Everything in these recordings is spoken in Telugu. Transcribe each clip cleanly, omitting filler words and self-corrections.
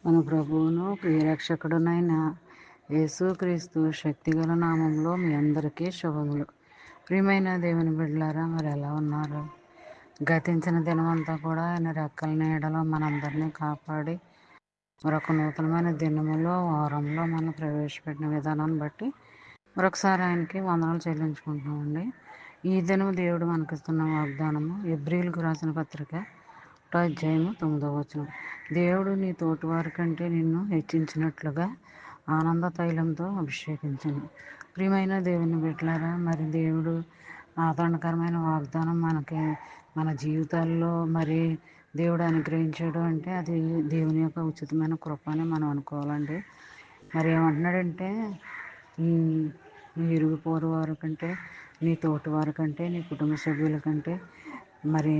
మన ప్రభువును ప్రియరక్షకుడునైన యేసుక్రీస్తు శక్తిగల నామంలో మీ అందరికీ శుభములు. ప్రియమైన దేవుని బిడ్డలారా, మరి ఎలా ఉన్నారు? గతించిన దినమంతా కూడా ఆయన రెక్కల నీడలో మనందరినీ కాపాడి మరొక నూతనమైన దినములో వారంలో మనం ప్రవేశపెట్టిన విధానాన్ని బట్టి మరొకసారి ఆయనకి వందనాలు చెల్లించుకుంటున్నామండి. ఈ దినం దేవుడు మనకిస్తున్న వాగ్దానము ఎబ్రీయులకు రాసిన పత్రిక 1వ అధ్యాయము 9వ వచనం. దేవుడు నీ తోటివారి కంటే నిన్ను హెచ్చించినట్లుగా ఆనంద తైలంతో అభిషేకించను. ప్రియమైన దేవుని బిడ్డలారా, మరి దేవుడు ఆదరణకరమైన వాగ్దానం మనకి మన జీవితాల్లో మరి దేవుడు అనుగ్రహించాడు అంటే అది దేవుని యొక్క ఉచితమైన కృప అని మనం అనుకోవాలండి. మరి ఏమంటున్నాడంటే, నీ ఇరుగు పొరుగు వారి కంటే, నీ తోటి వారి కంటే, నీ కుటుంబ సభ్యుల కంటే, మరి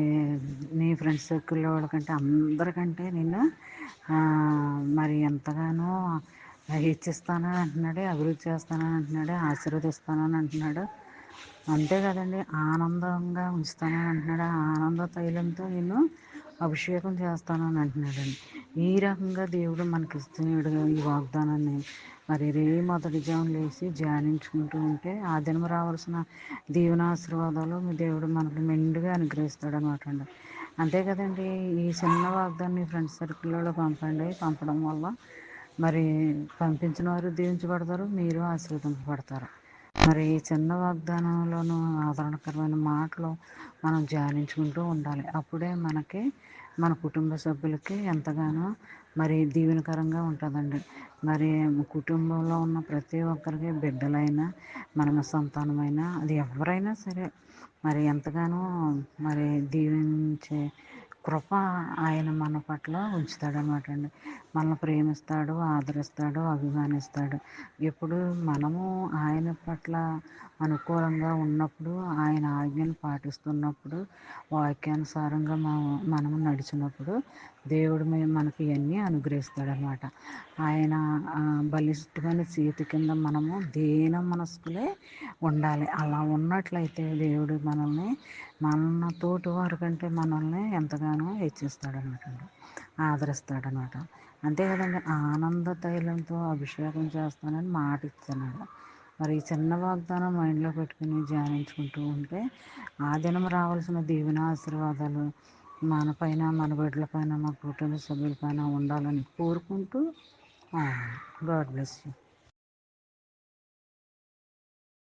నీ ఫ్రెండ్స్ సర్కిల్లో వాళ్ళకంటే అందరికంటే నిన్ను మరి ఎంతగానో హెచ్చిస్తానని అంటున్నాడు, అభివృద్ధి చేస్తానని అంటున్నాడు, ఆశీర్వదిస్తానని అంటున్నాడు. అంతే కదండి, ఆనందంగా ఉంచుతానని అంటున్నాడు. ఆనంద తైలంతో నిన్ను అభిషేకం చేస్తానని అంటున్నాడండి. ఈ రకంగా దేవుడు మనకి ఇస్తున్నాడు ఈ వాగ్దానాన్ని. మరి మొదటి జాము లేచి ధ్యానించుకుంటూ ఉంటే ఆ దినం రావాల్సిన దీవెనాశీర్వాదాలు మీ దేవుడు మనకు మెండుగా అనుగ్రహిస్తాడు అనమాట అండి. అంతే కదండి, ఈ చిన్న వాగ్దాన్ని మీ ఫ్రెండ్స్ సర్కిల్లో పంపండి. పంపడం వల్ల మరి పంపించిన వారు దీవించబడతారు, మీరు ఆశీర్వదింపబడతారు. మరి ఈ చిన్న వాగ్దానంలోనూ ఆదరణకరమైన మాటలు మనం ధ్యానించుకుంటూ ఉండాలి. అప్పుడే మనకి మన కుటుంబ సభ్యులకి ఎంతగానో మరి దీవెనకరంగా ఉంటుందండి. మరి కుటుంబంలో ఉన్న ప్రతి ఒక్కరికి బిడ్డలైనా మన సంతానమైనా అది ఎవరైనా సరే మరి ఎంతగానో మరి దీవించే కృప ఆయన మన పట్ల ఉంచుతాడనమాట అండి. మనల్ని ప్రేమిస్తాడు, ఆదరిస్తాడు, అభిమానిస్తాడు. ఎప్పుడు మనము ఆయన పట్ల అనుకూలంగా ఉన్నప్పుడు, ఆయన ఆజ్ఞలు పాటిస్తున్నప్పుడు, వాక్యానుసారంగా మనము నడిచినప్పుడు దేవుడు మనకి ఇవన్నీ అనుగ్రహిస్తాడనమాట. ఆయన బలిష్టమైన చేతి కింద మనము దీన మనస్కులే ఉండాలి. అలా ఉన్నట్లయితే దేవుడు మనల్ని మన తోటి వారి కంటే మనల్ని ఎంతగానో హెచ్చిస్తాడనమాట, ఆదరిస్తాడనమాట. అంతే కదండి, ఆనంద తైలంతో అభిషేకం చేస్తానని మాట ఇస్తున్నాడు. మరి ఈ చిన్న వాగ్దానం మైండ్లో పెట్టుకుని ధ్యానించుకుంటూ ఉంటే ఆ దినం రావాల్సిన దీవెన ఆశీర్వాదాలు మన పైన, మన బిడ్డల పైన, మా కుటుంబ సభ్యుల పైన ఉండాలని కోరుకుంటూ గాడ్ బ్లెస్ యూ.